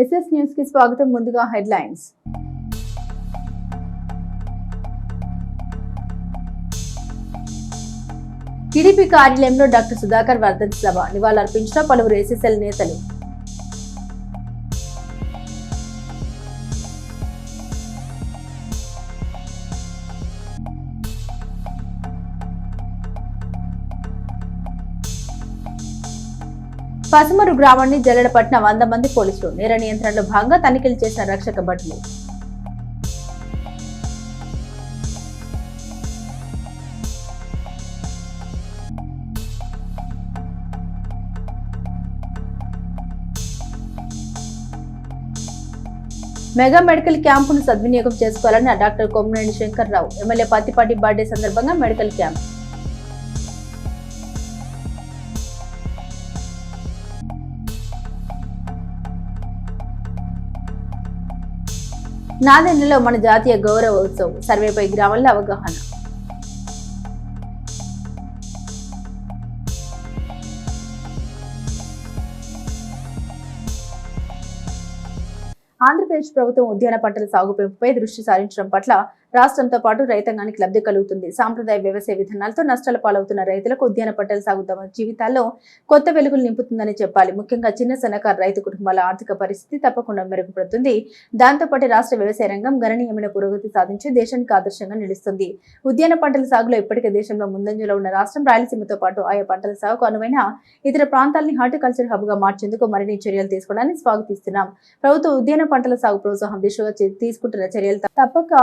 SS news కి స్వాగతం. ముందుగా హెడ్లైన్స్. టీడీపీ కార్యాలయంలో డాక్టర్ సుధాకర్ వర్ధంతి సభ నివాళులర్పించిన పలువురు ఎస్ఎస్ఎల్ నేతలు. పసుమరు గ్రామాన్ని జల్లెడపట్టిన 100 మంది పోలీసులు. నేర నియంత్రణలో భాగంగా తనిఖీలు చేసిన రక్షక భటులు. మెగా మెడికల్ క్యాంపును సద్వినియోగం చేసుకోవాలని doctor Kommineni Shankarrao. MLA Pattipati birthday సందర్భంగా మెడికల్ క్యాంప్. నాదెండ్లలో మన జాతీయ గౌరవ ఉత్సవం సర్వేపై గ్రామాల్లో అవగాహన. ఆంధ్రప్రదేశ్ ప్రభుత్వం ఉద్యాన పంటల సాగు పెంపుపై దృష్టి సారించడం పట్ల రాష్ట్రంతో పాటు రైతాంగానికి లబ్ధి కలుగుతుంది. సాంప్రదాయ వ్యవసాయ విధానాలతో నష్టాల పాలవుతున్న రైతులకు ఉద్యాన పంటల సాగు తమ జీవితాల్లో కొత్త వెలుగులు నింపుతుందని చెప్పాలి. ముఖ్యంగా చిన్న సన్నకారు రైతు కుటుంబాల ఆర్థిక పరిస్థితి తప్పకుండా మెరుగుపడుతుంది. దాంతోపాటు రాష్ట్ర వ్యవసాయ రంగం గణనీయమైన పురోగతి సాధించి దేశానికి ఆదర్శంగా నిలుస్తుంది. ఉద్యాన పంటల సాగులో ఇప్పటికే దేశంలో ముందంజలో ఉన్న రాష్ట్రం రాయలసీమతో పాటు ఆయా పంటల సాగుకు అనువైన ఇతర ప్రాంతాలని హార్టికల్చర్ హబ్ గా మార్చేందుకు మరిన్ని చర్యలు తీసుకోవడానికి స్వాగతిస్తున్నాం. ప్రభుత్వం ఉద్యాన పంటల సాగు ప్రోత్సాహం దిశగా తీసుకుంటున్న చర్యలు తప్పక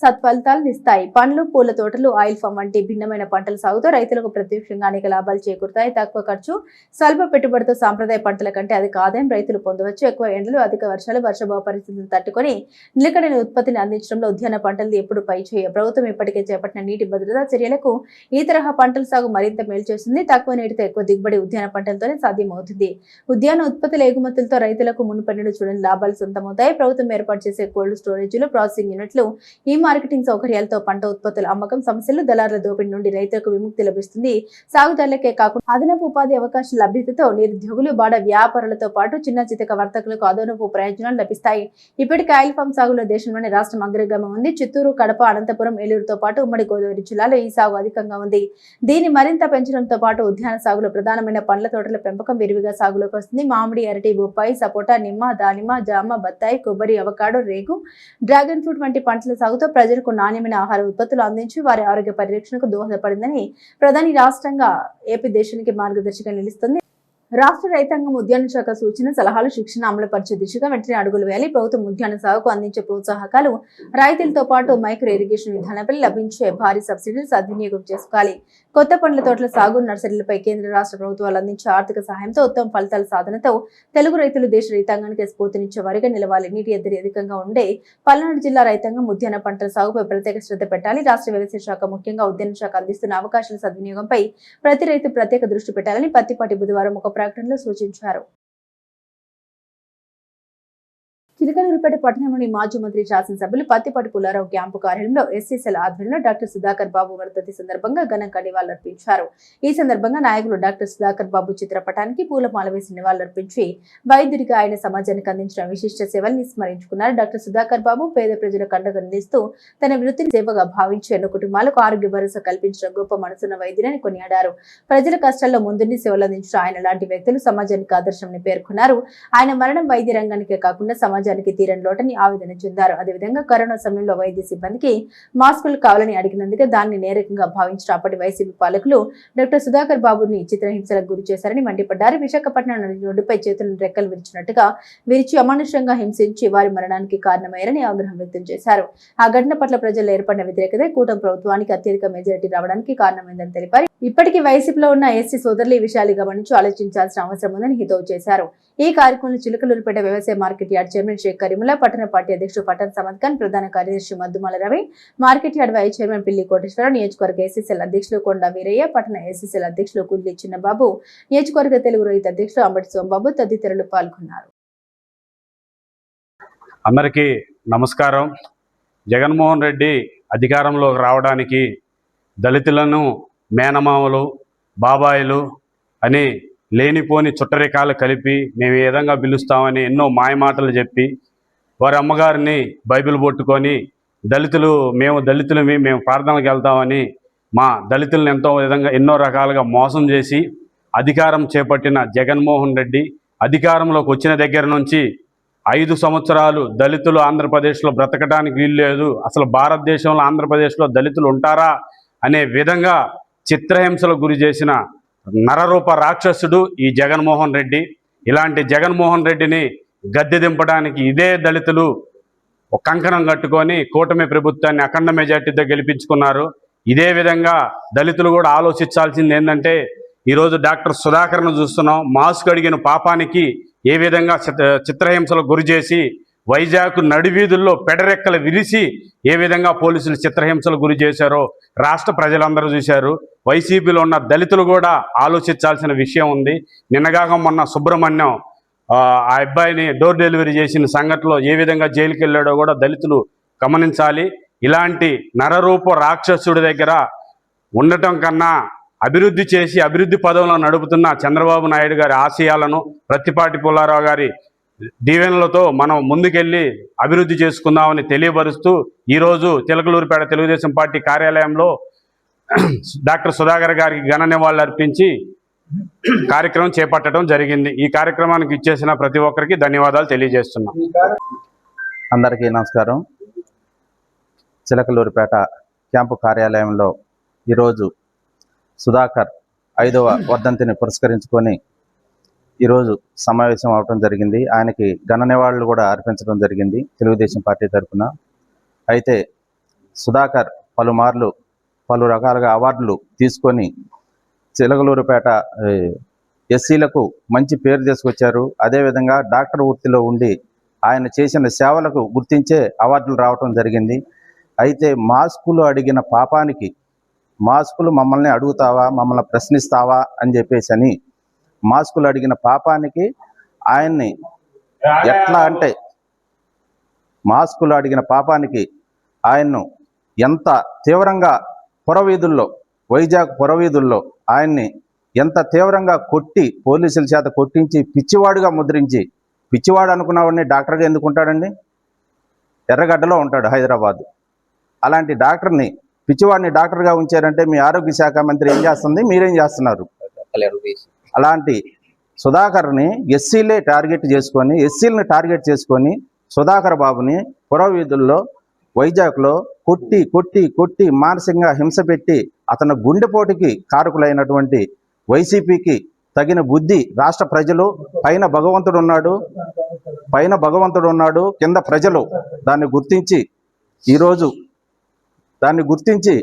సత్ఫలితాలను ఇస్తాయి. పండ్లు, పూల తోటలు, ఆయిల్ ఫామ్ వంటి భిన్నమైన పంటల సాగుతో రైతులకు ప్రత్యక్షంగా అనేక లాభాలు చేకూరుతాయి. తక్కువ ఖర్చు, స్వల్ప పెట్టుబడితో సాంప్రదాయ పంటల కంటే అధిక ఆదాయం రైతులు పొందవచ్చు. ఎక్కువ ఎండలు, అధిక వర్షాలు, వర్షాభావ పరిస్థితులను తట్టుకొని నిలకడైన ఉత్పత్తిని అందించడంలో ఉద్యాన పంటలు ఎప్పుడు పైచేయ. ప్రభుత్వం ఇప్పటికే చేపట్టిన నీటి భద్రతా చర్యలకు ఈ తరహా పంటల సాగు మరింత మేలు చేస్తుంది. తక్కువ నీటితో ఎక్కువ దిగుబడి ఉద్యాన పంటలతోనే సాధ్యమవుతుంది. ఉద్యాన ఉత్పత్తుల ఎగుమతులతో రైతులకు మునుపన్నెండు చూడని లాభాలు సొంతమవుతాయి. ప్రభుత్వం ఏర్పాటు చేసే కోల్డ్ స్టోరేజీలు, ప్రాసెసింగ్ యూనిట్లు, ఈ మార్కెటింగ్ సౌకర్యాలతో పంట ఉత్పత్తుల అమ్మకం సమస్యలు, దళారుల దోపిడీ నుండి రైతులకు విముక్తి లభిస్తుంది. సాగుదారులకే కాకుండా అదనపు ఉపాధి అవకాశాల లభ్యతతో నిరుద్యోగులు, బాడ వ్యాపారులతో పాటు చిన్న చితక వర్తకులకు అదనపు ప్రయోజనాలు లభిస్తాయి. ఇప్పటికే ఆయిల్ ఫామ్ సాగులో దేశంలోని రాష్ట్రం అగ్రగామి ఉంది. చిత్తూరు, కడప, అనంతపురం, ఏలూరుతో పాటు ఉమ్మడి గోదావరి జిల్లాలో ఈ సాగు అధికంగా ఉంది. దీన్ని మరింత పెంచడంతో పాటు ఉద్యాన సాగులో ప్రధానమైన పండ్ల తోటల పెంపకం విరివిగా సాగులోకి వస్తుంది. మామిడి, అరటి, బొప్పాయి, సపోటా, నిమ్మ, దానిమ్మ, జామ, బత్తాయి, కొబ్బరి, అవకాడో, రేగు, డ్రాగన్ ఫ్రూట్ వంటి పంటల సాగుతో ప్రజలకు నాణ్యమైన ఆహార ఉత్పత్తులు అందించి వారి ఆరోగ్య పరిరక్షణకు దోహదపడిందని ప్రధాని రాష్ట్రంగా ఏపీ దేశానికి మార్గదర్శిగా నిలుస్తుంది. రాష్ట్ర రైతాంగం ఉద్యాన శాఖ సూచన, సలహాలు, శిక్షణ అమలుపరిచే దిశగా వెంటనే అడుగులు వేయాలి. ప్రభుత్వం ఉద్యాన సాగుకు అందించే ప్రోత్సాహకాలు, రైతులతో పాటు మైక్రో ఇరిగేషన్ విధానంపై లభించే భారీ సబ్సిడీలు సద్వినియోగం చేసుకోవాలి. కొత్త పండ్ల తోటల సాగు, నర్సరీలపై కేంద్ర రాష్ట్ర ప్రభుత్వాలు అందించే ఆర్థిక సహాయంతో ఉత్తమ ఫలితాల సాధనతో తెలుగు రైతులు దేశ రైతాంగానికి స్ఫూర్తినిచ్చే వారిగా నిలవాలి. నీటి ఎద్దడి అధికంగా ఉండే పల్నాడు జిల్లా రైతాంగం ఉద్యాన పంటల సాగుపై ప్రత్యేక శ్రద్ధ పెట్టాలి. రాష్ట్ర వ్యవసాయ శాఖ ముఖ్యంగా ఉద్యాన శాఖ అందిస్తున్న అవకాశాల సద్వినియోగంపై ప్రతి రైతు ప్రత్యేక దృష్టి పెట్టాలని పత్తిపాటి బుధవారం ఒక ప్రకటనలో సూచించారు. చిలకలూరిపేట పట్టణంలోని మాజీ మంత్రి, శాసనసభ్యులు పత్తిపాటి పుల్లారావు క్యాంపు కార్యాలయంలో ఎస్ఎస్ఎల్ ఆధ్వర్యంలో డాక్టర్ సుధాకర్ బాబు వర్ధంతి సందర్భంగా ఘనంగా నివాళులర్పించారు. ఈ సందర్భంగా నాయకులు డాక్టర్ సుధాకర్ బాబు చిత్రపటానికి పూలమాల వేసి నివాళులర్పించి వైద్యుడిగా ఆయన సమాజానికి అందించిన విశిష్ట సేవల్ని స్మరించుకున్నారు. డాక్టర్ సుధాకర్ బాబు పేద ప్రజల కండగా నిలుస్తూ తన వృత్తిని సేవగా భావించి ఎన్నో కుటుంబాలకు ఆరోగ్య భరోసా కల్పించిన గొప్ప మనసున్న వైద్యులని కొనియాడారు. ప్రజల కష్టాల్లో ముందుండి సేవలు అందించిన ఆయన లాంటి వ్యక్తులు సమాజానికి ఆదర్శమని పేర్కొన్నారు. ఆయన మరణం వైద్య రంగానికే కాకుండా సమాజానికి తీరని లోటని ఆవేదన చెందారు. అదేవిధంగా కరోనా సమయంలో వైద్య సిబ్బందికి మాస్కులు కావాలని అడిగినందుకే దాన్ని నేరకంగా భావించిన అప్పటి వైసీపీ పాలకులు డాక్టర్ సుధాకర్ బాబుని చిత్రహింసలకు గురి చేశారని మండిపడ్డారు. విశాఖపట్నం రోడ్డుపై చేతులను రెక్కలు విరిచినట్టుగా విరిచి అమానుషంగా హింసించి వారి మరణానికి కారణమయ్యారని ఆగ్రహం వ్యక్తం చేశారు. ఆ ఘటన పట్ల ప్రజల్లో ఏర్పడిన వ్యతిరేకత కూటమి ప్రభుత్వానికి అత్యధిక మెజారిటీ రావడానికి కారణమైందని తెలిపారు. ఇప్పటికీ వైసీపీలో ఉన్న ఎస్సీ సోదరులు ఈ విషయాలు గమనించి ఆలోచించాల్సిన అవసరం ఉందని హితవు చేశారు. ఈ కార్యక్రమంలో చిలకలూరిపేట వ్యవసాయ market yard chairman Sheikh Karimulla, పట్టణ పార్టీ అధ్యక్షుడు పఠాన్ సమద్ ఖాన్, ప్రధాన కార్యదర్శి Maddumala Ravi, market yard vice chairman Pilli Koteswararao, నియోజకవర్గ ఎస్ఎస్ఎల్ అధ్యక్షులు కొండ వీరయ్య, పట్టణ ఎస్ఎస్ఎల్ అధ్యక్షులు కుల్లి చిన్నబాబు, నియోజకవర్గ తెలుగు రైతు అధ్యక్షులు అంబటి సోమబాబు తదితరులు పాల్గొన్నారు. అందరికీ నమస్కారం. జగన్మోహన్ రెడ్డి అధికారంలోకి రావడానికి దళితులను మేనమామలు, బాబాయిలు అని లేనిపోని చుట్టరికాలు కలిపి మేము ఏ విధంగా పిలుస్తామని ఎన్నో మాయమాటలు చెప్పి వారి అమ్మగారిని బైబిల్ పట్టుకొని మేము దళితులమి, మేము ప్రార్థనలకు వెళ్తామని మా దళితులను ఎన్నో రకాలుగా మోసం చేసి అధికారం చేపట్టిన జగన్మోహన్ రెడ్డి అధికారంలోకి వచ్చిన దగ్గర నుంచి 5 సంవత్సరాలు దళితులు ఆంధ్రప్రదేశ్లో బ్రతకడానికి వీలు లేదు, అసలు భారతదేశంలో ఆంధ్రప్రదేశ్లో దళితులు ఉంటారా అనే విధంగా చిత్రహింసలకు గురి చేసిన నరరూప రాక్షసుడు ఈ జగన్మోహన్ రెడ్డి. ఇలాంటి జగన్మోహన్ రెడ్డిని గద్దె దింపడానికి ఇదే దళితులు ఒక కంకణం కట్టుకొని కూటమి ప్రభుత్వాన్ని అఖండ మెజార్టీతో గెలిపించుకున్నారు. ఇదే విధంగా దళితులు కూడా ఆలోచించాల్సింది ఏంటంటే, ఈరోజు డాక్టర్ సుధాకర్ను చూస్తున్నాం. మాస్క్ అడిగిన పాపానికి ఏ విధంగా చిత్రహింసలకు గురి చేసి వైజాగ్ నడివీధుల్లో పెడరెక్కలు విరిసి ఏ విధంగా పోలీసులు చిత్రహింసలకు గురి చేశారో రాష్ట్ర ప్రజలందరూ చూశారు. వైసీపీలో ఉన్న దళితులు కూడా ఆలోచించాల్సిన విషయం ఉంది. నిన్నగాక మొన్న సుబ్రహ్మణ్యం ఆ అబ్బాయిని డోర్ డెలివరీ చేసిన సంఘటనలో ఏ విధంగా జైలుకి వెళ్ళాడో కూడా దళితులు గమనించాలి. ఇలాంటి నరరూప రాక్షసుడి దగ్గర ఉండటం కన్నా అభివృద్ధి చేసి అభివృద్ధి పదవులను నడుపుతున్న చంద్రబాబు నాయుడు గారి ఆశయాలను, ప్రత్తిపాటి పుల్లారావు గారి దీవెనలతో మనం ముందుకెళ్ళి అభివృద్ధి చేసుకుందామని తెలియపరుస్తూ ఈరోజు చిలకలూరిపేట తెలుగుదేశం పార్టీ కార్యాలయంలో డాక్టర్ సుధాకర్ గారికి ఘన నివాళులు అర్పించి కార్యక్రమం చేపట్టడం జరిగింది. ఈ కార్యక్రమానికి ఇచ్చేసిన ప్రతి ఒక్కరికి ధన్యవాదాలు తెలియజేస్తున్నాం. అందరికీ నమస్కారం. చిలకలూరిపేట క్యాంపు కార్యాలయంలో ఈరోజు సుధాకర్ 5వ వర్ధంతిని పురస్కరించుకొని ఈరోజు సమావేశం అవడం జరిగింది. ఆయనకి ఘన నివాళులు కూడా అర్పించడం జరిగింది తెలుగుదేశం పార్టీ తరఫున. అయితే సుధాకర్ పలుమార్లు పలు రకాలుగా అవార్డులు తీసుకొని చిలకలూరిపేట ఎస్సీలకు మంచి పేరు తీసుకొచ్చారు. అదేవిధంగా డాక్టర్ వృత్తిలో ఉండి ఆయన చేసిన సేవలకు గుర్తించే అవార్డులు రావటం జరిగింది. అయితే మాస్కులు అడిగిన పాపానికి, మాస్కులు మమ్మల్ని అడుగుతావా, మమ్మల్ని ప్రశ్నిస్తావా అని చెప్పేసి అని మాస్కులు అడిగిన పాపానికి ఆయన్ని ఎట్లా అంటే, మాస్కులు అడిగిన పాపానికి ఆయన్ను ఎంత తీవ్రంగా వైజాగ్ పురవీధుల్లో ఆయన్ని ఎంత తీవ్రంగా కొట్టి, పోలీసుల చేత కొట్టించి పిచ్చివాడుగా ముద్రించి, పిచ్చివాడు అనుకున్నవాడిని డాక్టర్గా ఎందుకుంటాడండి? ఎర్రగడ్డలో ఉంటాడు హైదరాబాద్. అలాంటి డాక్టర్ని, పిచ్చివాడిని డాక్టర్గా ఉంచారంటే మీ ఆరోగ్య శాఖ మంత్రి ఏం చేస్తుంది, మీరేం చేస్తున్నారు? అలాంటి సుధాకర్ని ఎస్సీలే టార్గెట్ చేసుకొని, ఎస్సీలని టార్గెట్ చేసుకొని సుధాకర్ బాబుని పురవీధుల్లో వైజాగ్లో కొట్టి కొట్టి కొట్టి మానసికంగా హింస పెట్టి అతను గుండెపోటుకి కారకులైనటువంటి వైసీపీకి తగిన బుద్ధి రాష్ట్ర ప్రజలు, పైన భగవంతుడు ఉన్నాడు, కింద ప్రజలు దాన్ని గుర్తించి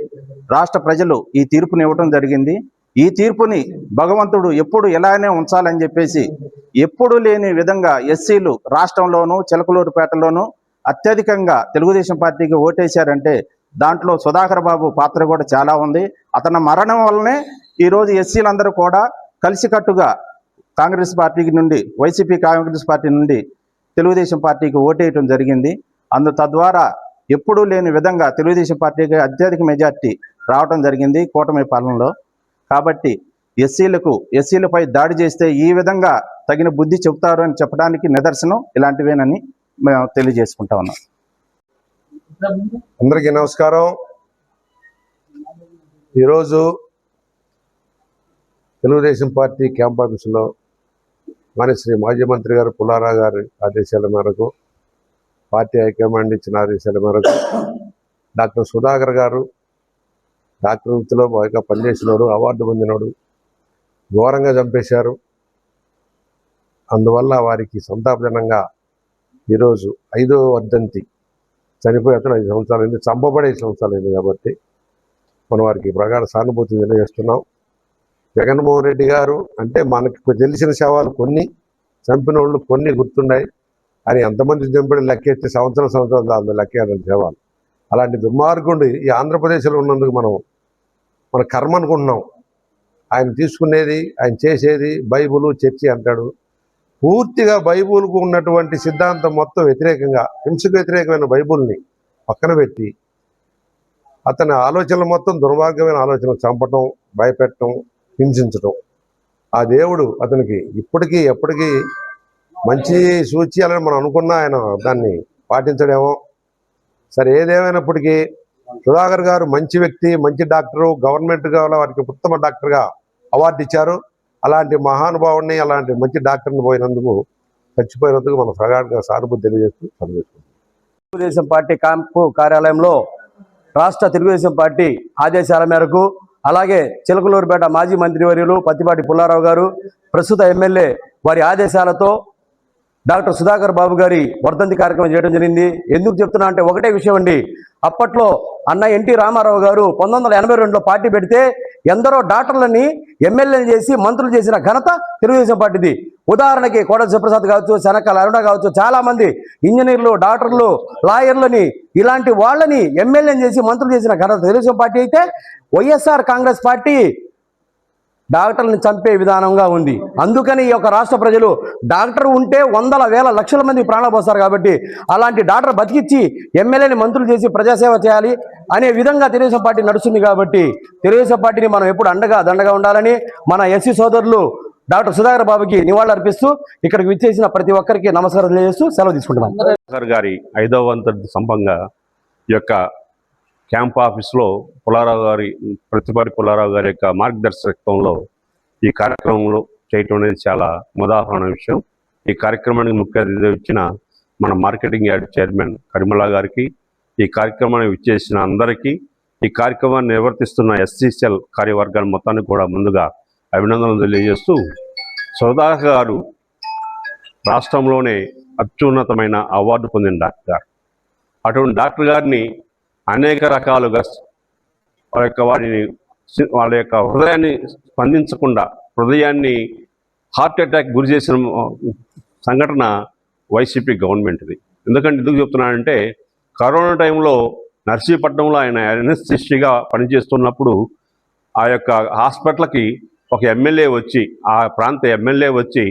రాష్ట్ర ప్రజలు ఈ తీర్పుని ఇవ్వడం జరిగింది. ఈ తీర్పుని భగవంతుడు ఎప్పుడు ఇలానే ఉంచాలని చెప్పేసి, ఎప్పుడు లేని విధంగా ఎస్సీలు రాష్ట్రంలోనూ చిలకలూరుపేటలోనూ అత్యధికంగా తెలుగుదేశం పార్టీకి ఓటేశారంటే దాంట్లో సుధాకర్ బాబు పాత్ర కూడా చాలా ఉంది. అతని మరణం వల్లనే ఈరోజు ఎస్సీలందరూ కూడా కలిసికట్టుగా కాంగ్రెస్ పార్టీకి నుండి, వైసీపీ కాంగ్రెస్ పార్టీ నుండి తెలుగుదేశం పార్టీకి ఓటేయటం జరిగింది. తద్వారా ఎప్పుడూ లేని విధంగా తెలుగుదేశం పార్టీకి అత్యధిక మెజార్టీ రావడం జరిగింది కూటమి పాలనలో. కాబట్టి ఎస్సీలపై దాడి చేస్తే ఈ విధంగా తగిన బుద్ధి చెబుతారు అని చెప్పడానికి నిదర్శనం ఇలాంటివేనని మేము తెలియజేసుకుంటా ఉన్నాం. అందరికీ నమస్కారం. ఈరోజు తెలుగుదేశం పార్టీ క్యాంప్ ఆఫీసులో శ్రీ మాజీ మంత్రి గారు పుల్లారావు గారి ఆదేశాల మేరకు, పార్టీ హైకమాండ్ ఇచ్చిన ఆదేశాల మేరకు డాక్టర్ సుధాకర్ గారు డాక్టర్ వృత్తిలో బాగా పనిచేసినాడు, అవార్డు పొందినాడు, ఘోరంగా చంపేశారు. అందువల్ల వారికి సంతాపజనంగా ఈరోజు 5వ వర్ధంతి, చనిపోయి అతను 5 సంవత్సరాలు అయింది, చంపబడే 5 సంవత్సరాలు అయింది. కాబట్టి మనం వారికి ప్రగాఢ సానుభూతి తెలియజేస్తున్నాం. జగన్మోహన్ రెడ్డి గారు అంటే మనకు తెలిసిన శవాలు కొన్ని, చంపిన వాళ్ళు కొన్ని గుర్తున్నాయి. అని ఎంతమంది చంపిన లెక్కెత్తే సంవత్సరాలు దాని లెక్కేయాలని శవాలు. అలాంటి దుర్మార్గుడు ఈ ఆంధ్రప్రదేశ్లో ఉన్నందుకు మన కర్మ అనుకుంటున్నాం. ఆయన తీసుకునేది, ఆయన చేసేది బైబుల్, చర్చి అంటాడు. పూర్తిగా బైబుల్కు ఉన్నటువంటి సిద్ధాంతం మొత్తం వ్యతిరేకంగా, హింసకు వ్యతిరేకమైన బైబుల్ని పక్కన పెట్టి అతని ఆలోచనలు మొత్తం దుర్మార్గమైన ఆలోచనలు, చంపటం, భయపెట్టడం, హింసించటం. ఆ దేవుడు అతనికి ఇప్పటికీ ఎప్పటికీ మంచి సూచ్యాలని మనం అనుకున్నా ఆయన దాన్ని పాటించడేమో. సరే, ఏదేమైనప్పటికీ సుధాకర్ గారు మంచి వ్యక్తి, మంచి డాక్టరు, గవర్నమెంట్ వారికి ఉత్తమ డాక్టర్గా అవార్డు ఇచ్చారు. అలాంటి మహానుభావుడిని, అలాంటి మంచి డాక్టర్ని చచ్చిపోయినందుకు మన ప్రగాఢంగా సానుభూతి తెలియజేస్తూ పనిచేస్తుంది. తెలుగుదేశం పార్టీ క్యాంపు కార్యాలయంలో రాష్ట్ర తెలుగుదేశం పార్టీ ఆదేశాల మేరకు, అలాగే చిలకలూరుపేట మాజీ మంత్రివర్యులు పత్తిపాటి పుల్లారావు గారు, ప్రస్తుత ఎమ్మెల్యే వారి ఆదేశాలతో డాక్టర్ సుధాకర్ బాబు గారి వర్ధంతి కార్యక్రమం చేయడం జరిగింది. ఎందుకు చెప్తున్నా అంటే ఒకటే విషయం అండి. అప్పట్లో అన్న ఎన్టీ రామారావు గారు 1982లో పార్టీ పెడితే ఎందరో డాక్టర్లని ఎమ్మెల్యేలు చేసి మంత్రులు చేసిన ఘనత తెలుగుదేశం పార్టీది. ఉదాహరణకి కోడల శివప్రసాద్ కావచ్చు, శనకాల అరుణ కావచ్చు, చాలా మంది ఇంజనీర్లు, డాక్టర్లు, లాయర్లని ఇలాంటి వాళ్ళని ఎమ్మెల్యేలు చేసి మంత్రులు చేసిన ఘనత తెలుగుదేశం పార్టీ అయితే, వైఎస్ఆర్ కాంగ్రెస్ పార్టీ డాక్టర్ని చంపే విధానంగా ఉంది. అందుకని ఈ యొక్క రాష్ట్ర ప్రజలు డాక్టర్ ఉంటే వందల వేల లక్షల మంది ప్రాణాలు పోస్తారు. కాబట్టి అలాంటి డాక్టర్ బతికిచ్చి ఎమ్మెల్యేని మంత్రులు చేసి ప్రజాసేవ చేయాలి అనే విధంగా తెలుగుదేశం పార్టీ నడుస్తుంది. కాబట్టి తెలుగుదేశం పార్టీని మనం ఎప్పుడు దండగా ఉండాలని మన ఎస్సీ సోదరులు డాక్టర్ సుధాకర్ బాబుకి నివాళులు అర్పిస్తూ ఇక్కడికి విచ్చేసిన ప్రతి ఒక్కరికి నమస్కారం తెలియజేస్తూ సెలవు తీసుకుంటున్నాం. సుధాకర్ గారి 5వ వర్ధంతి సందర్భంగా ఈ యొక్క క్యాంప్ ఆఫీస్లో ప్రతిపాటి పుల్లారావు గారి యొక్క మార్గదర్శకత్వంలో ఈ కార్యక్రమంలో చేయటం అనేది చాలా ఉదాహరణ విషయం. ఈ కార్యక్రమానికి ముఖ్య అతిథి ఇచ్చిన మన మార్కెటింగ్ యార్డ్ చైర్మన్ కరిమల్లా గారికి, ఈ కార్యక్రమాన్ని విచ్చేసిన అందరికీ, ఈ కార్యక్రమాన్ని నిర్వర్తిస్తున్న ఎస్సీసీఎల్ కార్యవర్గాల మొత్తానికి కూడా ముందుగా అభినందనలు తెలియజేస్తూ, సుధాకర్ గారు రాష్ట్రంలోనే అత్యున్నతమైన అవార్డు పొందిన డాక్టర్ గారు. అటువంటి డాక్టర్ గారిని అనేక రకాలుగా వాళ్ళ యొక్క హృదయాన్ని స్పందించకుండా హృదయాన్ని హార్ట్ అటాక్ గురి చేసిన సంఘటన వైసీపీ గవర్నమెంట్ది. ఎందుకు చెప్తున్నానంటే, కరోనా టైంలో నర్సీపట్నంలో ఆయన ఎనస్థిస్ట్గా పనిచేస్తున్నప్పుడు ఆ యొక్క హాస్పిటల్కి ఒక ఎమ్మెల్యే వచ్చి, ఆ ప్రాంత ఎమ్మెల్యే వచ్చి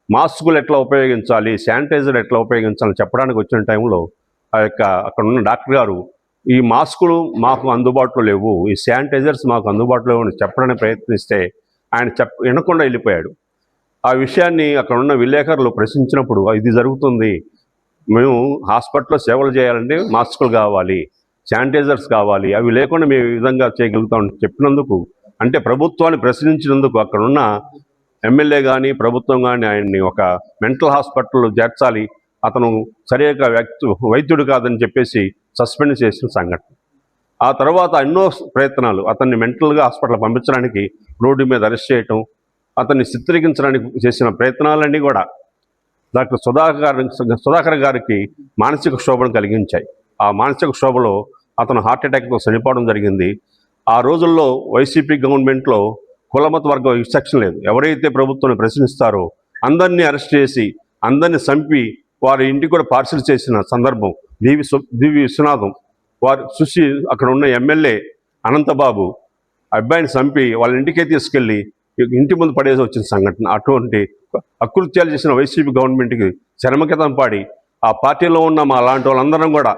మాస్కులు ఎట్లా ఉపయోగించాలి, శానిటైజర్ ఎట్లా ఉపయోగించాలని చెప్పడానికి వచ్చిన టైంలో అక్కడ ఉన్న డాక్టర్ గారు ఈ మాస్కులు మాకు అందుబాటులో లేవు, ఈ శానిటైజర్స్ మాకు అందుబాటులో లేవు అని చెప్పడానికి ప్రయత్నిస్తే ఆయన వినకుండా వెళ్ళిపోయాడు. ఆ విషయాన్ని అక్కడ ఉన్న విలేకరులు ప్రశ్నించినప్పుడు, ఇది జరుగుతుంది, మేము హాస్పిటల్లో సేవలు చేయాలంటే మాస్కులు కావాలి, శానిటైజర్స్ కావాలి, అవి లేకుండా మేము ఈ విధంగా చేయగలుగుతామని చెప్పినందుకు, అంటే ప్రభుత్వాన్ని ప్రశ్నించినందుకు అక్కడున్న ఎమ్మెల్యే కానీ ప్రభుత్వం కానీ ఆయన్ని ఒక మెంటల్ హాస్పిటల్లో చేర్చాలి, అతను సరిగా వైద్యుడు కాదని చెప్పేసి సస్పెండ్ చేసిన సంఘటన. ఆ తర్వాత ఎన్నో ప్రయత్నాలు, అతన్ని మెంటల్గా హాస్పిటల్ పంపించడానికి రోడ్డు మీద అరెస్ట్ చేయటం, అతన్ని చిత్రీకరించడానికి చేసిన ప్రయత్నాలన్నీ కూడా డాక్టర్ సుధాకర్ గారికి మానసిక క్షోభను కలిగించాయి. ఆ మానసిక క్షోభలో అతను హార్ట్ అటాక్తో చనిపోవడం జరిగింది. ఆ రోజుల్లో వైసీపీ గవర్నమెంట్లో కులమత వర్గ విచక్షణ లేదు. ఎవరైతే ప్రభుత్వాన్ని ప్రశ్నిస్తారో అందరినీ అరెస్ట్ చేసి అందరినీ చంపి వారి ఇంటికి కూడా పార్సిల్ చేసిన సందర్భం. దివి విశ్వనాథం వారు చూసి అక్కడ ఉన్న ఎమ్మెల్యే అనంతబాబు అబ్బాయిని చంపి వాళ్ళ ఇంటికే తీసుకెళ్ళి ఇంటి ముందు పడేసి వచ్చిన సంఘటన. అటువంటి అకృత్యాలు చేసిన వైసీపీ గవర్నమెంట్కి చరమకితం పాడి ఆ పార్టీలో ఉన్న మా అలాంటి వాళ్ళందరం కూడా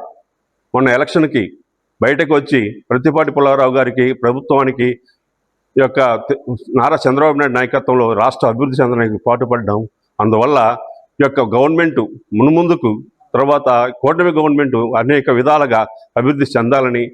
మొన్న ఎలక్షన్కి బయటకు వచ్చి ప్రతిపాటి పుల్లారావు గారికి, ప్రభుత్వానికి, ఈ యొక్క నారా చంద్రబాబు నాయుడు నాయకత్వంలో రాష్ట్ర అభివృద్ధి చెందడానికి పాటుపడ్డాం. అందువల్ల ఈ యొక్క గవర్నమెంటు మున్ముందుకు తర్వాత కూటమి గవర్నమెంటు అనేక విధాలుగా అభివృద్ధి చెందాలని,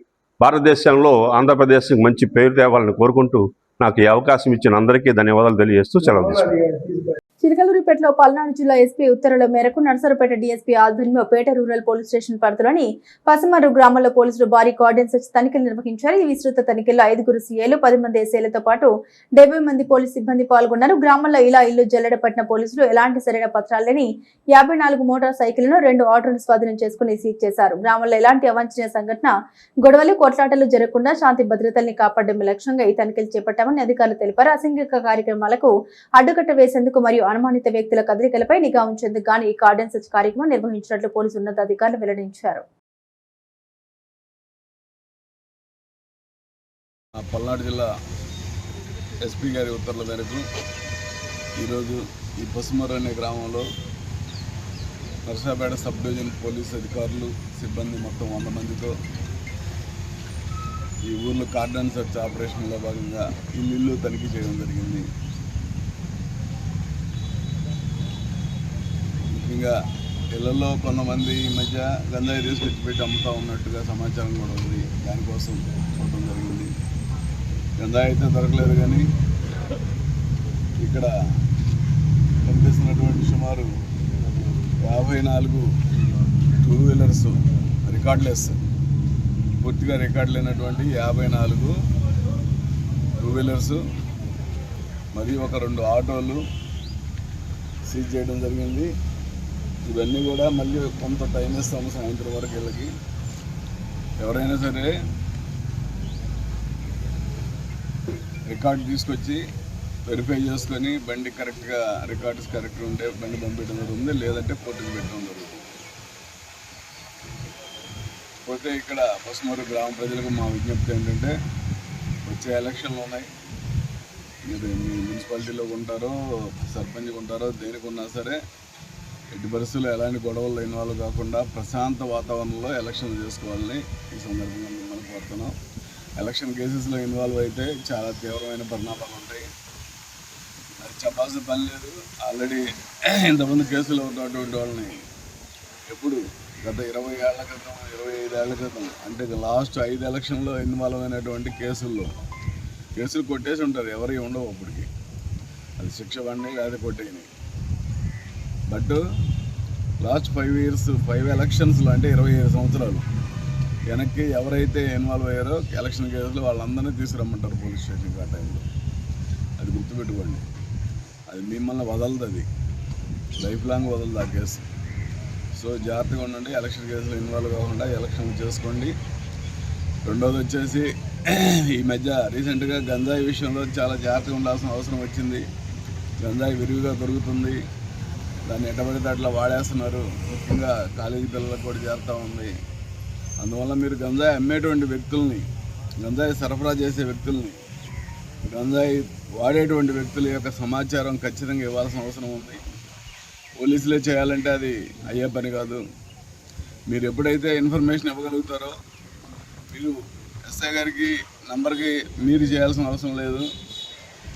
భారతదేశంలో ఆంధ్రప్రదేశ్కి మంచి పేరు తేవాలని కోరుకుంటూ నాకు ఈ అవకాశం ఇచ్చిన అందరికీ ధన్యవాదాలు తెలియజేస్తూ సెలవు తీసుకుంటాను. చిలకలూరిపేటలో పల్నాడు జిల్లా ఎస్పీ ఉత్తర్వుల మేరకు నర్సరావుపేట డీఎస్పీ ఆధ్వర్యంలో పేట రూరల్ పోలీస్ స్టేషన్ పరిధిలోని పసమర్రు గ్రామంలో పోలీసులు భారీ కార్డన్స్ తనిఖీలు నిర్వహించారు. ఈ విస్తృత తనిఖీల్లో 5 సీఏలు, 10 మంది ఎస్ఐలతో పాటు 70 మంది పోలీసు సిబ్బంది పాల్గొన్నారు. గ్రామంలో ఇలా ఇల్లు జల్లెడపట్టిన పోలీసులు ఎలాంటి సరైన పత్రాలు లేని 54 మోటార్ సైకిళ్లను, 2 ఆటోలను స్వాధీనం చేసుకుని సీజ్ చేశారు. గ్రామంలో ఎలాంటి అవాంఛనీయ సంఘటన, గొడవలు, కొట్లాటలు జరగకుండా శాంతి భద్రతల్ని కాపాడమే లక్ష్యంగా ఈ తనిఖీలు చేపట్టామని అధికారులు తెలిపారు. అసాంఘిక కార్యక్రమాలకు అడ్డుకట్ట వేసేందుకు మరియు అనుమానిత వ్యక్తుల కదలికలపై నిఘా ఉంచేందుకు గాను ఈ కార్డన్ సెర్చ్ కార్యక్రమం నిర్వహించినట్లు పోలీసు ఉన్నతాధికారులు వెల్లడించారు. పల్నాడు జిల్లా ఎస్పీ గారి ఉత్తర్వుల మేరకు ఈరోజు ఈ పసుమర్రు అనే గ్రామంలో నర్సరావుపేట సబ్ డివిజన్ పోలీసు అధికారులు, సిబ్బంది మొత్తం 100 మందితో ఈ ఊర్లో కార్డన్ సెర్చ్ ఆపరేషన్లో భాగంగా ఇల్లు తనిఖీ చేయడం జరిగింది. ముఖ్యంగా ఇళ్లలో కొంతమంది ఈ మధ్య గంజాయి తీసుకొచ్చి పెట్టి అమ్ముతూ ఉన్నట్టుగా సమాచారం కూడా ఉంది. దానికోసం చూడటం జరిగింది. గంజాయి అయితే దొరకలేదు, కానీ ఇక్కడ కనిపిస్తున్నటువంటి సుమారు 54 టూ వీలర్స్ రికార్డ్లెస్, పూర్తిగా రికార్డు లేనటువంటి 54 టూ వీలర్స్ మరియు ఒక 2 ఆటోలు సీజ్ చేయడం జరిగింది. ఇవన్నీ కూడా మళ్ళీ కొంత టైం ఇస్తాము సాయంత్రం వరకు వీళ్ళకి. ఎవరైనా సరే రికార్డు తీసుకొచ్చి వెరిఫై చేసుకొని బండి కరెక్ట్గా రికార్డ్స్ కరెక్ట్ ఉంటే బండి పంపించడం జరుగుతుంది, లేదంటే కోర్టుకు పెట్టడం జరుగుతుంది. పోతే ఇక్కడ పసుమూరు గ్రామ ప్రజలకు మా విజ్ఞప్తి ఏంటంటే, వచ్చే ఎలక్షన్లు ఉన్నాయి. మీరు మీ మున్సిపాలిటీలో ఉంటారో సర్పంచ్గా ఉంటారో దేనికి ఉన్నా సరే ఎట్టి పరిస్థితుల్లో ఎలాంటి గొడవల్లో ఇన్వాల్వ్ కాకుండా ప్రశాంత వాతావరణంలో ఎలక్షన్లు చేసుకోవాలని ఈ సందర్భంగా మిమ్మల్ని కోరుతున్నాం. ఎలక్షన్ కేసెస్లో ఇన్వాల్వ్ అయితే చాలా తీవ్రమైన పరిణామాలు ఉంటాయి. అది చెప్పాల్సిన పని లేదు. ఆల్రెడీ ఇంతమంది కేసులు ఉన్నటువంటి వాళ్ళని ఎప్పుడు గత 20 ఏళ్ల క్రితం 25 ఏళ్ల క్రితం అంటే లాస్ట్ 5 ఎలక్షన్లో ఇన్వాల్వ్ అయినటువంటి కేసులు కొట్టేసి ఉంటారు. ఎవరి ఉండవు అప్పటికి. అది శిక్ష పడినాయి లేదా కొట్టేయినాయి. బట్ లాస్ట్ 5 ఎలక్షన్స్లో అంటే 25 సంవత్సరాలు వెనక్కి ఎవరైతే ఇన్వాల్వ్ అయ్యారో ఎలక్షన్ కేసులు వాళ్ళందరినీ తీసుకురమ్మంటారు పోలీస్ స్టేషన్కి ఆ టైంలో. అది గుర్తుపెట్టుకోండి. అది మిమ్మల్ని వదలదు, అది లైఫ్ లాంగ్ వదలదు ఆ కేసు. సో జాగ్రత్తగా ఉండండి. ఎలక్షన్ కేసులో ఇన్వాల్వ్ కాకుండా ఎలక్షన్ చేసుకోండి. రెండోది వచ్చేసి ఈ మధ్య రీసెంట్గా గంజాయి విషయంలో చాలా జాగ్రత్తగా ఉండాల్సిన అవసరం వచ్చింది. గంజాయి విరివిగా దొరుకుతుంది. దాన్ని ఎట్టబడితే అట్లా వాడేస్తున్నారు. ముఖ్యంగా కాలేజీ పిల్లలకు కూడా చేరుతూ ఉంది. అందువల్ల మీరు గంజాయి అమ్మేటువంటి వ్యక్తుల్ని, గంజాయి సరఫరా చేసే వ్యక్తుల్ని, గంజాయి వాడేటువంటి వ్యక్తుల యొక్క సమాచారం ఖచ్చితంగా ఇవ్వాల్సిన అవసరం ఉంది. పోలీసులే చేయాలంటే అది అయ్యే పని కాదు. మీరు ఎప్పుడైతే ఇన్ఫర్మేషన్ ఇవ్వగలుగుతారో, మీరు ఎస్ఐ గారికి నంబర్కి మీరు చేయాల్సిన అవసరం లేదు.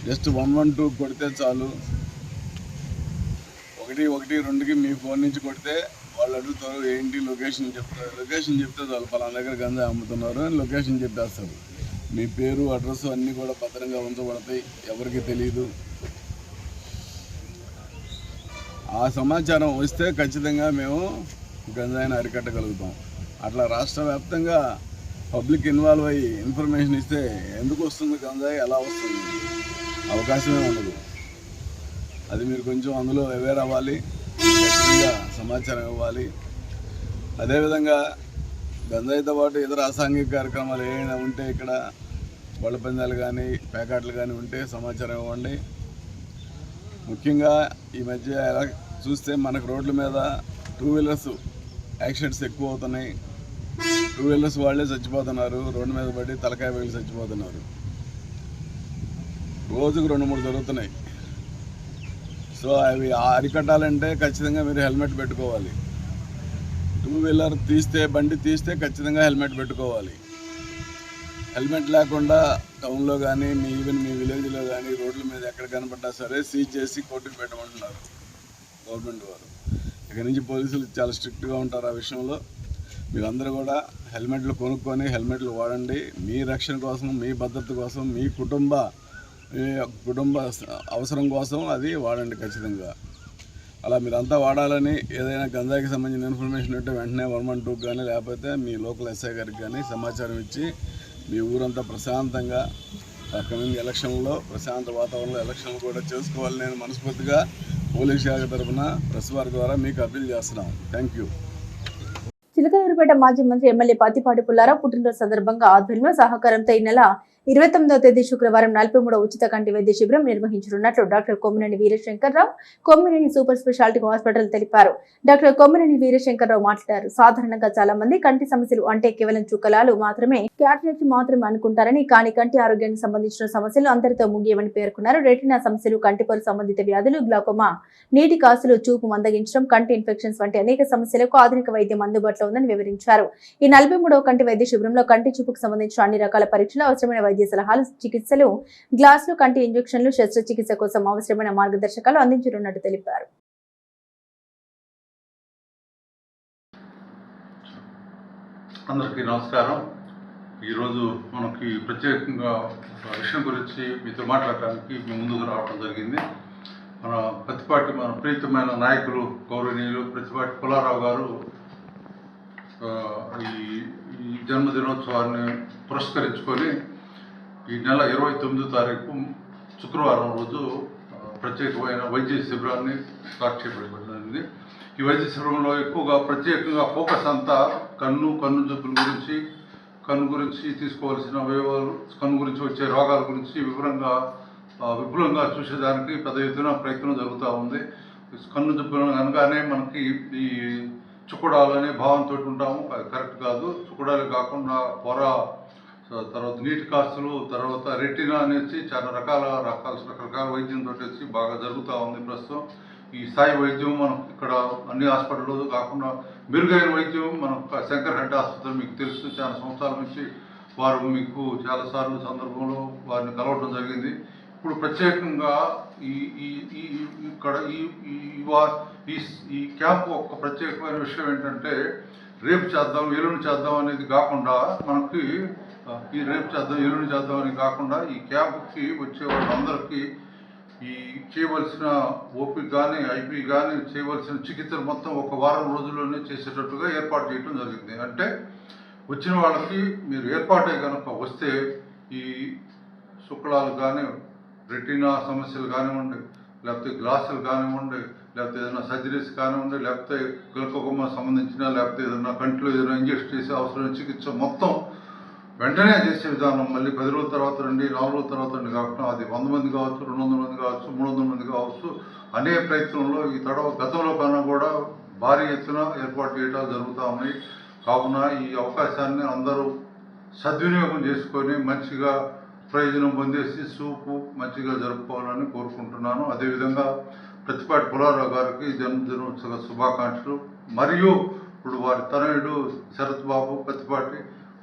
జస్ట్ 112 కొడితే చాలు. 112కి మీ ఫోన్ నుంచి కొడితే వాళ్ళు అడుగుతారు ఏంటి లొకేషన్ చెప్తారు. లొకేషన్ చెప్తే చాలు, పలానా దగ్గర గంజాయి అమ్ముతున్నారు అని లొకేషన్ చెప్పేస్తారు. మీ పేరు అడ్రస్ అన్నీ కూడా భద్రంగా ఉంచబడతాయి, ఎవరికి తెలియదు. ఆ సమాచారం వస్తే ఖచ్చితంగా మేము గంజాయిని అరికట్టగలుగుతాం. అట్లా రాష్ట్ర వ్యాప్తంగా పబ్లిక్ ఇన్వాల్వ్ అయ్యి ఇన్ఫర్మేషన్ ఇస్తే ఎందుకు వస్తుంది గంజాయి, ఎలా వస్తుంది, అవకాశమే ఉండదు. అది మీరు కొంచెం అందులో అవేర్ అవ్వాలి, ఖచ్చితంగా సమాచారం ఇవ్వాలి. అదేవిధంగా గంజాయితో పాటు ఇతర అసాంఘిక కార్యక్రమాలు ఏమైనా ఉంటే ఇక్కడ బళ్ళ పందాలు కానీ ప్యాకెట్లు కానీ ఉంటే సమాచారం ఇవ్వండి. ముఖ్యంగా ఈ మధ్య ఎలా చూస్తే మనకు రోడ్ల మీద టూ వీలర్స్ యాక్సిడెంట్స్ ఎక్కువ అవుతున్నాయి. టూ వీలర్స్ వాళ్ళే చచ్చిపోతున్నారు, రోడ్డు మీద పడి తలకాయ పగిలి చచ్చిపోతున్నారు. రోజుకు 2-3 జరుగుతున్నాయి. సో అవి అరికట్టాలంటే ఖచ్చితంగా మీరు హెల్మెట్ పెట్టుకోవాలి. టూ వీలర్ బండి తీస్తే ఖచ్చితంగా హెల్మెట్ పెట్టుకోవాలి. హెల్మెట్ లేకుండా టౌన్లో కానీ ఈవెన్ మీ విలేజ్లో కానీ రోడ్ల మీద ఎక్కడ కనపడ్డా సరే సీజ్ చేసి కోర్టుకు పెట్టమంటున్నారు గవర్నమెంట్ వారు. ఇక్కడి నుంచి పోలీసులు చాలా స్ట్రిక్ట్గా ఉంటారు ఆ విషయంలో. మీరందరూ కూడా హెల్మెట్లు కొనుక్కొని హెల్మెట్లు వాడండి. మీ రక్షణ కోసం, మీ భద్రత కోసం, మీ కుటుంబ అవసరం కోసం అది వాడండి ఖచ్చితంగా. అలా మీరంతా వాడాలని ఏదైనా గంజాయికి సంబంధించిన ఇన్ఫర్మేషన్ ఉంటే వెంటనే 112 కానీ లేకపోతే మీ లోకల్ ఎస్ఐ గారికి కానీ సమాచారం ఇచ్చి మీ ఊరంతా ప్రశాంతంగా అప్కమింగ్ ఎలక్షన్లో ప్రశాంత వాతావరణంలో ఎలక్షన్లు కూడా చేసుకోవాలని నేను మనస్ఫూర్తిగా పోలీస్ శాఖ తరఫున ప్రెస్ వారి ద్వారా మీకు అప్పీల్ చేస్తున్నాం. Thank you. చిలకలూరిపేట మాజీ మంత్రి ఎమ్మెల్యే పత్తిపాటి పుల్లారావు పుట్టినరోజు సందర్భంగా ఆధ్వర్యంలో సహకారంతో ఈ నెల 29వ తేదీ శుక్రవారం 43వ ఉచిత కంటి వైద్య శిబిరం నిర్వహించనున్నట్లు doctor Kommineni Veerashankarrao Kommineni super speciality hospital తెలిపారు. డాక్టర్ కొమ్మినేని వీరశంకర్రావు మాట్లాడారు. సాధారణంగా చాలా మంది కంటి సమస్యలు అంటే కేవలం చుక్కలాలు మాత్రమే, క్యాటరాక్ట్ మాత్రమే అనుకుంటారని, కానీ కంటి ఆరోగ్యానికి సంబంధించిన సమస్యలు అందరితో ముగియమని పేర్కొన్నారు. రెటినా సమస్యలు, కంటిపొర సంబంధిత వ్యాధులు, గ్లాకోమా, నీటి కాసులు, చూపు మందగించడం, కంటి ఇన్ఫెక్షన్స్ వంటి అనేక సమస్యలకు ఆధునిక వైద్యం అందుబాటులో ఉందని వివరించారు. ఈ 43వ కంటి వైద్య శిబిరంలో కంటి చూపుకు సంబంధించిన అన్ని రకాల పరీక్షలు, అవసరమైన వైద్య సలహాలు, చికిత్సలు, గ్లాసులు, కంటి ఇంజెక్షన్లు, శస్త్రచికిత్స కోసం అవసరమైన మార్గదర్శకాలు అందించనున్నట్టు తెలిపారు. అందరికీ నమస్కారం. ఈరోజు మనకి ప్రత్యేకంగా ఒక విషయం గురించి మీతో మాట్లాడటానికి మేము ముందుకు రావడం జరిగింది. మన ప్రతిపాటి మన ప్రీతమైన నాయకులు గౌరవనీయులు ప్రతిపాటి పుల్లారావు గారు ఈ జన్మదినోత్సవాన్ని పురస్కరించుకొని ఈ నెల 29వ తారీఖు శుక్రవారం రోజు ప్రత్యేకమైన వైద్య శిబిరాన్ని స్టార్ట్ చేయబడింది. ఈ వైద్య శిబిరంలో ఎక్కువగా ప్రత్యేకంగా ఫోకస్ అంతా కన్ను జబ్బుల గురించి, కన్ను గురించి తీసుకోవాల్సిన అవయవాలు, కన్ను గురించి వచ్చే రోగాల గురించి విపులంగా చూసేదానికి పెద్ద ఎత్తున ప్రయత్నం జరుగుతూ ఉంది. కన్ను జబ్బులను అనగానే మనకి ఈ చుక్కడాలు అనే భావంతో ఉంటాము, అది కరెక్ట్ కాదు. చుక్కడాలు కాకుండా పొర, తర్వాత నీటి కాస్తులు, తర్వాత రెటినా అనేసి చాలా రకరకాల వైద్యంతో వచ్చి బాగా జరుగుతూ ఉంది ప్రస్తుతం. ఈ స్థాయి వైద్యం మనం ఇక్కడ అన్ని హాస్పిటల్లో కాకుండా మెరుగైన వైద్యం మనం శంకర్ హెడ్ ఆసుపత్రి మీకు తెలుసు, చాలా సంవత్సరాల నుంచి వారు మీకు చాలాసార్లు సందర్భంలో వారిని కలవడం జరిగింది. ఇప్పుడు ప్రత్యేకంగా ఇక్కడ ఈ క్యాంపు ఒక ప్రత్యేకమైన విషయం ఏంటంటే రేపు చేద్దాం ఎల్లుండి చేద్దాం అనేది కాకుండా మనకి ఈ రేపు చేద్దాం ఎల్లుండి చేద్దాం అని కాకుండా ఈ క్యాంపుకి వచ్చే వాళ్ళందరికీ ఈ చేయవలసిన ఓపీ కానీ ఐపీ కానీ చేయవలసిన చికిత్సలు మొత్తం ఒక వారం రోజుల్లోనే చేసేటట్టుగా ఏర్పాటు చేయడం జరిగింది. అంటే వచ్చిన వాళ్ళకి మీరు ఏర్పాటే కనుక వస్తే ఈ శుక్లాలు కానీ, రెటీనా సమస్యలు కానివ్వండి, లేకపోతే గ్లాసులు కానివ్వండి, లేకపోతే ఏదైనా సర్జరీస్ కానివ్వండి, లేకపోతే గ్లకోకోమా సంబంధించిన, లేకపోతే ఏదైనా కంట్లో ఏదైనా ఇంజెక్ట్ చేసే అవసరమైన చికిత్స మొత్తం వెంటనే చేసే విధానం. మళ్ళీ 10 రోజుల తర్వాత రండి, 4 రోజుల తర్వాత రండి కాకుండా అది 100 మంది కావచ్చు, 200 మంది కావచ్చు, 300 మంది కావచ్చు అనే ప్రయత్నంలో ఈ గతంలో కన్నా కూడా భారీ ఎత్తున ఏర్పాటు చేయడాలు జరుగుతూ ఉన్నాయి. కావున ఈ అవకాశాన్ని అందరూ సద్వినియోగం చేసుకొని మంచిగా ప్రయోజనం పొందేసి సూపు మంచిగా జరుపుకోవాలని కోరుకుంటున్నాను. అదేవిధంగా ప్రతిపాటి పుల్లారావు గారికి జన్మదినోత్సవ శుభాకాంక్షలు. మరియు ఇప్పుడు వారి తనయుడు శరత్ బాబు ప్రతిపాటి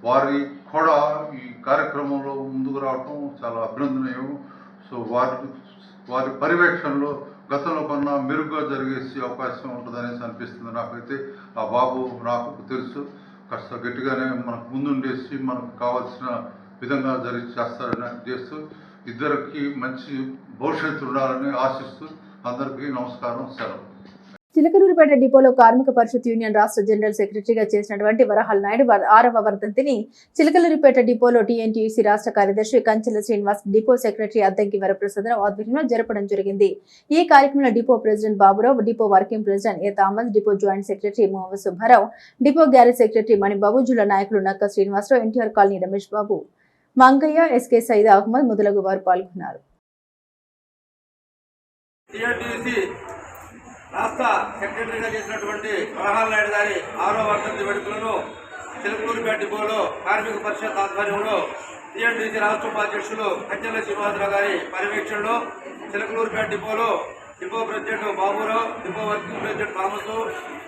వారి కూడా ఈ కార్యక్రమంలో ముందుకు రావటం చాలా అభినందనీయం. సో వారి పర్యవేక్షణలో గతంలో కన్నా మెరుగ్గా జరిగేసే అవకాశం ఉంటుందనేసి అనిపిస్తుంది నాకైతే. ఆ బాబు నాకు తెలుసు, కాస్త గట్టిగానే మనకు ముందుండేసి మనకు కావాల్సిన విధంగా చేస్తారని చేస్తూ ఇద్దరికి మంచి భవిష్యత్తు ఉండాలని ఆశిస్తూ అందరికీ నమస్కారం, సెలవు. చిలకలూరిపేట డిపోలో కార్మిక పరిషత్ యూనియన్ రాష్ట్ర జనరల్ సెక్రటరీగా చేసినటువంటి వరహాల్ నాయుడు 6వ వర్ధంతిని చిలకలూరిపేట డిపోలో టీఎన్టీయూసీ రాష్ట్ర కార్యదర్శి కంచెల శ్రీనివాస్, డిపో సెక్రటరీ అద్దంకి వరప్రసాదరావు ఆధ్వర్యంలో జరపడం జరిగింది. ఈ కార్యక్రమంలో depot president Baburao, depot working president A Thomas, depot joint secretary Mohammed Subbarao, depot garage secretary Manibabu, జిల్లా నాయకులు Nakka Srinivasarao, NTR colony Ramesh Babu, Mangayya, SK Syed Ahmed మొదలగు వారు పాల్గొన్నారు. రాష్ట్ర సెక్రటరీగా చేసినటువంటి వరహాల్ నాయుడు గారి 6వ వర్ధంతి వేడుకలను చిలకలూరిపేట డిపోలో కార్మిక పరిషత్ ఆధ్వర్యంలో టీఎన్టీసీ రాష్ట్ర ఉపాధ్యక్షులు కంచెల శ్రీనివాసరావు గారి పర్యవేక్షణలో చిలకలూరిపేట డిపోలో depot president Baburao, depot working president Thomas,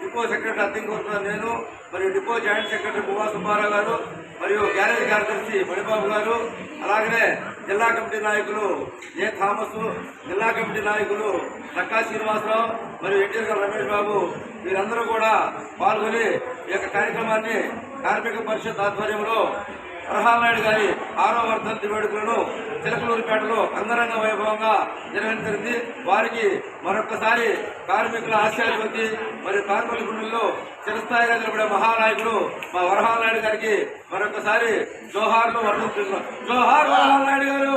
depot secretary Addanki నేను, మరియు డిపో జాయింట్ సెక్రటరీ బువా సుబ్బారావు గారు, మరియు గ్యారేజ్ కార్యదర్శి మణిబాబు గారు, అలాగనే జిల్లా కమిటీ నాయకులు ఏ థామస్, జిల్లా కమిటీ నాయకులు నక్కా శ్రీనివాసరావు మరియు ఎన్టీఆర్ రమేష్ బాబు వీరందరూ కూడా పాల్గొని ఈ యొక్క కార్యక్రమాన్ని కార్మిక పరిషత్ ఆధ్వర్యంలో వరహాల్ నాయుడు గారి 6వ వర్ధంతి వేడుకలను చిలకలూరిపేటలో అంగరంగ వైభవంగా నిర్వహించింది. వారికి మరొక్కసారి కార్మికుల ఆశాధిపతి మరియు కార్మిక గుండెల్లో చిరస్థాయిగా నిలబడే మహానాయకుడు మా వరహాల్ నాయుడు గారికి మరొకసారి జోహార్లు వర్ణిస్తున్నాం. జోహార్ వరహాల్ నాయుడు గారు,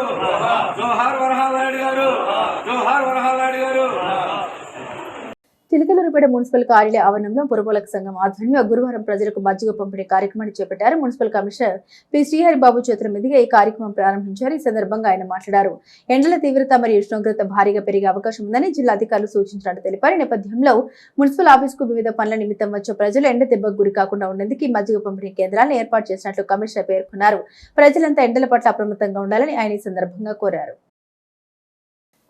జోహార్ వరహాల్ నాయుడు గారు, జోహార్ వరహాల్ నాయుడు గారు. చిలకలూరిపేట మున్సిపల్ కార్యాలయ ఆవరణంలో పురపాలక సంఘం ఆధ్వర్యంలో గురువారం ప్రజలకు మజ్జిగ పంపిణీ కార్యక్రమాన్ని చేపట్టారు. మున్సిపల్ కమిషనర్ పి శ్రీహరిబాబు చేతుల మీదుగా ఈ కార్యక్రమం ప్రారంభించారు. ఈ సందర్భంగా ఆయన మాట్లాడారు. ఎండల తీవ్రత మరియు ఉష్ణోగ్రత భారీగా పెరిగే అవకాశం ఉందని జిల్లా అధికారులు సూచించినట్టు తెలిపారు. ఈ నేపథ్యంలో మున్సిపల్ ఆఫీసుకు వివిధ పనుల నిమిత్తం వచ్చే ప్రజలు ఎండ దెబ్బకు గురి కాకుండా ఉండేందుకు ఈ మజ్జిగ పంపిణీ కేంద్రాలను ఏర్పాటు చేసినట్లు కమిషనర్ పేర్కొన్నారు. ప్రజలంతా ఎండల పట్ల అప్రమత్తంగా ఉండాలని ఆయన ఈ సందర్భంగా కోరారు.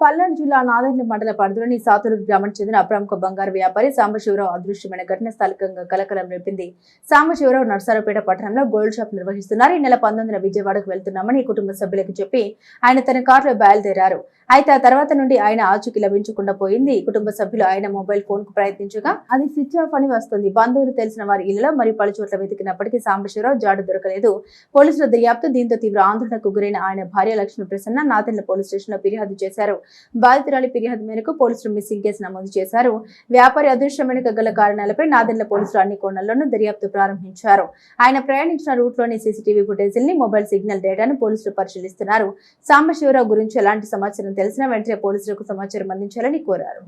పల్నాడు జిల్లా నాదెండ్ల మండల పరిధిలోని సాతులూరు గ్రామానికి చెందిన ప్రముఖ బంగారు వ్యాపారి సాంబశివరావు అదృశ్యమైన ఘటన స్థానికంగా కలకలం రేపింది. సాంబశివరావు నర్సారావుపేట పట్టణంలో గోల్డ్ షాప్ నిర్వహిస్తున్నారు. ఈ నెల 19న విజయవాడకు వెళ్తున్నామని కుటుంబ సభ్యులకు చెప్పి ఆయన తన కారులో బయలుదేరారు. అయితే ఆ తర్వాత నుండి ఆయన ఆచూకీ లభించకుండా పోయింది. కుటుంబ సభ్యులు ఆయన మొబైల్ ఫోన్ కు ప్రయత్నించగా అది స్విచ్ ఆఫ్ అని వస్తుంది. బంధువులు తెలిసిన వారి ఇళ్లలో మరియు పలు చోట్ల వెతికినప్పటికీ సాంబశివరావు జాడ దొరకలేదు. పోలీసుల దర్యాప్తు దీంతో తీవ్ర ఆందోళనకు గురైన ఆయన భార్య లక్ష్మీ ప్రసన్న నాదెండ్ల పోలీస్ స్టేషన్ లో ఫిర్యాదు చేశారు. బాధితురాలి ఫిర్యాదు మేరకు పోలీసులు మిస్సింగ్ కేసు నమోదు చేశారు. వ్యాపారి అదృశ్యమైన గల కారణాలపై నాదెండ్ల పోలీసులు అన్ని కోణాల్లోనూ దర్యాప్తు ప్రారంభించారు. ఆయన ప్రయాణించిన రూట్ లోని సీసీటీవీ ఫుటేజ్ ని మొబైల్ సిగ్నల్ డేటాను పోలీసులు పరిశీలిస్తున్నారు. సాంబశివరావు గురించి ఎలాంటి సమాచారం తెలిసినా వెంటనే పోలీసులకు సమాచారం అందించాలని కోరారు.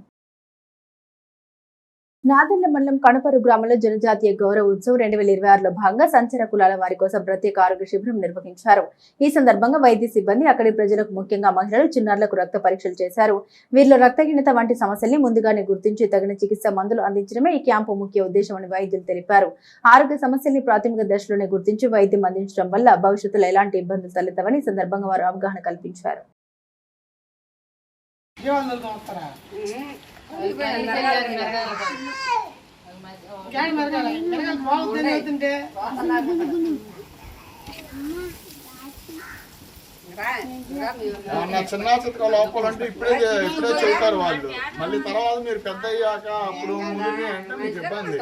నాదెండ్ల మండలం కణపరు గ్రామంలో జనజాతీయ గౌరవ ఉత్సవం 2026లో భాగంగా సంచార కులాల వారి కోసం ప్రత్యేక ఆరోగ్య శిబిరం నిర్వహించారు. ఈ సందర్భంగా వైద్య సిబ్బంది అక్కడి ప్రజలకు ముఖ్యంగా మహిళలు చిన్నారులకు రక్త పరీక్షలు చేశారు. వీరిలో రక్తహీనత వంటి సమస్యల్ని ముందుగానే గుర్తించి తగిన చికిత్స మందులు అందించడమే ఈ క్యాంపు ముఖ్య ఉద్దేశమని వైద్యులు తెలిపారు. ఆరోగ్య సమస్యల్ని ప్రాథమిక దశలోనే గుర్తించి వైద్యం అందించడం వల్ల భవిష్యత్తులో ఎలాంటి ఇబ్బందులు తలెత్తవని ఈ సందర్భంగా వారు అవగాహన కల్పించారు. చిన్న చిత్ర లోపాలంటే ఇప్పుడే చెబుతారు వాళ్ళు, మళ్ళీ తర్వాత మీరు పెద్ద అయ్యాక అప్పుడు ముందు అంటే మీకు ఇబ్బంది.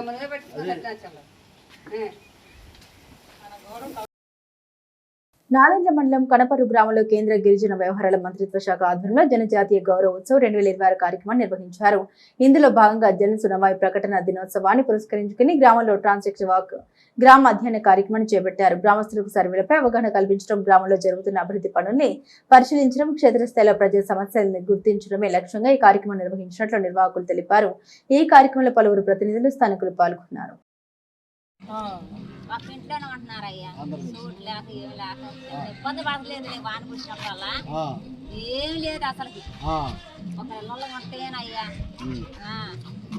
నాదెండ్ల మండలం కణపరు గ్రామంలో కేంద్ర గిరిజన వ్యవహారాల మంత్రిత్వ శాఖ ఆధ్వర్యంలో జనజాతీయ గౌరవ ఉత్సవం 2026 కార్యక్రమాన్ని నిర్వహించారు. ఇందులో భాగంగా జన సునవాయి ప్రకటన దినోత్సవాన్ని పురస్కరించుకుని గ్రామంలో ట్రాన్సాక్షన్ వాక్ గ్రామ అధ్యయన కార్యక్రమాన్ని చేపట్టారు. గ్రామస్తులకు సర్వేలపై అవగాహన కల్పించడం, గ్రామంలో జరుగుతున్న అభివృద్ధి పనుల్ని పరిశీలించడం, క్షేత్రస్థాయిలో ప్రజా సమస్యలను గుర్తించడమే లక్ష్యంగా ఈ కార్యక్రమం నిర్వహించినట్లు నిర్వాహకులు తెలిపారు. ఈ కార్యక్రమంలో పలువురు ప్రతినిధులు, స్థానికులు పాల్గొన్నారు. మాకు ఇంట్లోనే ఉంటున్నారయ్యా, సూట్ లేక ఏం లేక ఇబ్బంది పడలేదు. వాన పుట్టినప్పుడల్లా ఏం లేదు అసలుకి. ఒక ఇళ్ళలో ఉంటేనయ్యా.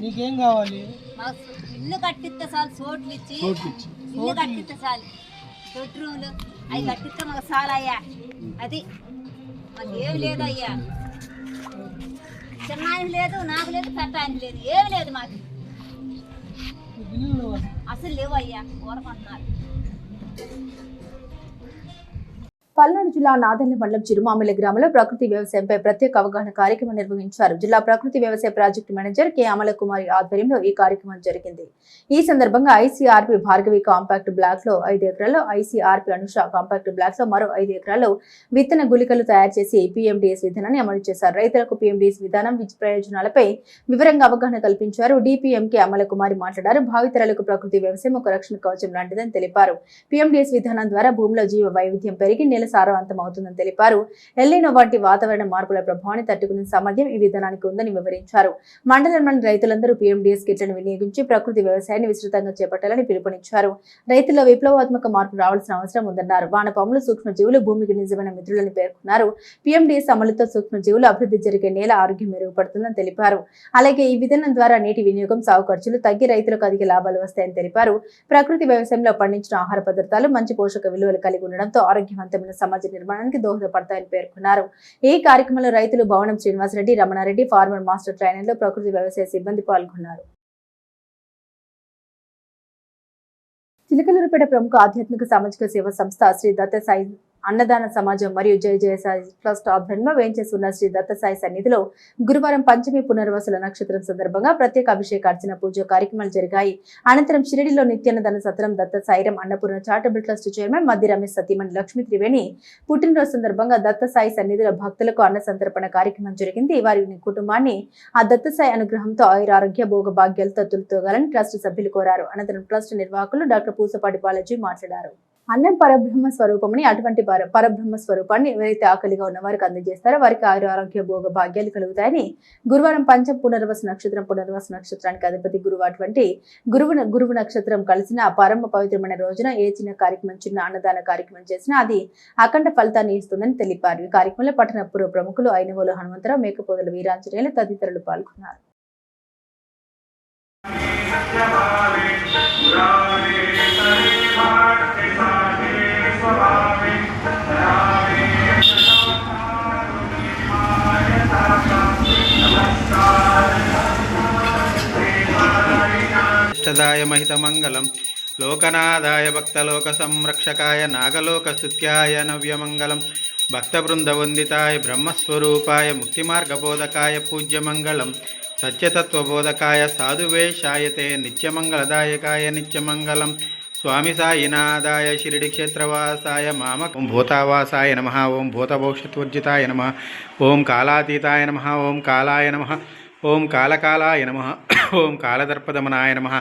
మీకేం కావాలి? మాకు ఇల్లు కట్టిస్తే చాలు, సోట్లు ఇచ్చి ఇల్లు కట్టిస్తే చాలు, బెడ్రూమ్లు అవి కట్టిస్తే మాకు చాలు అయ్యా. అది మాకు ఏమి లేదు అయ్యా. చిన్న ఆయన లేదు, నాకు లేదు, పెద్ద ఆయన లేదు, ఏమి లేదు మాకు. అసలు లేవు అయ్యా, ఊరకుంటున్నారు. పల్నాడు జిల్లా నాదెండ్ల మండలం చిరుమామిల గ్రామంలో ప్రకృతి వ్యవసాయంపై ప్రత్యేక అవగాహన కార్యక్రమం నిర్వహించారు. జిల్లా ప్రకృతి వ్యవసాయ ప్రాజెక్టు మేనేజర్ కె అమలకుమారి ఆధ్వర్యంలో ఈ కార్యక్రమం జరిగింది. ఈ సందర్భంగా ఐసీఆర్పీ భార్గవి కాంపాక్ట్ బ్లాక్ లో 5 ఎకరాల్లో, ఐసీఆర్పీ అనుష కాంపాక్ట్ బ్లాక్ లో మరో 5 ఎకరాల్లో విత్తన గుళికలు తయారు చేసి పీఎండీఎస్ విధానాన్ని అమలు చేశారు. రైతులకు పీఎండీఎస్ విధానం ప్రయోజనాలపై వివరంగా అవగాహన కల్పించారు. డిపిఎం కె అమలకుమారి మాట్లాడారు. భావితరాలకు ప్రకృతి వ్యవసాయం ఒక రక్షణ కవచం లాంటిదని తెలిపారు. పీఎండీఎస్ విధానం ద్వారా భూమిలో జీవ వైవిధ్యం పెరిగి నేల సారవంతం అవుతుందని తెలిపారు. ఎల్నినో వంటి వాతావరణ మార్పుల ప్రభావాన్ని తట్టుకునే సామర్థ్యం ఈ విధానానికి ఉందని వివరించారు. మండలంలోని రైతులందరూ పీఎండీఎస్ కిట్లను వినియోగించి ప్రకృతి వ్యవసాయాన్ని విస్తృతంగా చేపట్టాలని పిలుపునిచ్చారు. రైతుల్లో విప్లవాత్మక మార్పు రావాల్సిన అవసరం ఉందన్నారు. వానపాములు, సూక్ష్మజీవులు భూమికి నిజమైన మిత్రులని పేర్కొన్నారు. పీఎండీఎస్ అమలుతో సూక్ష్మజీవులు అభివృద్ధి జరిగే నేల ఆరోగ్యం మెరుగుపడుతుందని తెలిపారు. అలాగే ఈ విధానం ద్వారా నీటి వినియోగం, సాగు ఖర్చులు తగ్గి రైతులకు అధిక లాభాలు వస్తాయని తెలిపారు. ప్రకృతి వ్యవసాయంలో పండించిన ఆహార పదార్థాలు మంచి పోషక విలువలు కలిగి ఉండడంతో ఆరోగ్యవంతమైన సమాజ నిర్మాణానికి దోహదపడతాయని పేర్కొన్నారు. ఈ కార్యక్రమంలో రైతులు భవనం శ్రీనివాసరెడ్డి, రమణారెడ్డి, ఫార్మర్ మాస్టర్ ట్రైనర్లు, ప్రకృతి వ్యవసాయ సిబ్బంది పాల్గొన్నారు. చిలకలూరుపేట ప్రముఖ ఆధ్యాత్మిక సామాజిక సేవా సంస్థ శ్రీ దత్తసాయి అన్నదాన సమాజం మరియు జయ జయ సాయి ట్రస్ట్ ఆధ్వర్యంలో వేంచేస్తున్న శ్రీ దత్తసాయి సన్నిధిలో గురువారం పంచమి పునర్వసుల నక్షత్రం సందర్భంగా ప్రత్యేక అభిషేక అర్చన పూజ కార్యక్రమాలు జరిగాయి. అనంతరం షిరిడిలో నిత్యాన్నదాన సత్రం Datta Sairam Annapurna charitable trust chairman Maddi Ramesh సతీమణి లక్ష్మీ త్రివేణి పుట్టినరోజు సందర్భంగా దత్తసాయి సన్నిధిలో భక్తులకు అన్న సంతర్పణ కార్యక్రమం జరిగింది. వారి కుటుంబాన్ని ఆ దత్తసాయి అనుగ్రహంతో ఆయురారోగ్య భోగ భాగ్యాలతో తొలుతోగాలని ట్రస్ట్ సభ్యులు కోరారు. అనంతరం ట్రస్ట్ నిర్వాహకులు డాక్టర్ పూసపాటి బాలాజీ మాట్లాడారు. అన్నం పరబ్రహ్మ స్వరూపమని, అటువంటి పరబ్రహ్మ స్వరూపాన్ని ఎవరైతే ఆకలిగా ఉన్న వారికి అందజేస్తారో వారికి ఆరోగ్య భోగ భాగ్యాలు కలుగుతాయని గురువారం పంచం పునర్వసు నక్షత్రానికి అధిపతి గురువు అటువంటి గురువు నక్షత్రం కలిసిన పరమ పవిత్రమైన రోజున ఏ చిన్న కార్యక్రమం, చిన్న అన్నదాన కార్యక్రమం చేసినా అది అఖండ ఫలితాన్ని ఇస్తుందని తెలిపారు. ఈ కార్యక్రమంలో పట్టణ ప్రముఖులు ఐనవోలు హనుమంతరావు, మేకపోదల వీరాంజనేయులు తదితరులు పాల్గొన్నారు. वरदाय महितमङ्गलं लोकनादाय भक्तलोकसंरक्षकाय नागलोकस्तुत्याय नव्यमङ्गलं भक्तवृन्दवन्दिताय ब्रह्मस्वरूपाय मुक्तिमार्गबोधकाय पूज्यमङ्गलं सत्यतत्त्वबोधकाय साधुवेशाय ते नित्यमङ्गलदायकाय नित्यमङ्गलं स्वामी साईनाथाय शिरडिक्षेत्रवासाय मामक ओं भूतावासाय नमः ओं भूतभविष्यत्वर्जिताय नमः ओं कालातीताय नमः ओं कालाय नमः ओं कालकालाय नमः ओं कालदर्पदमनाय नमः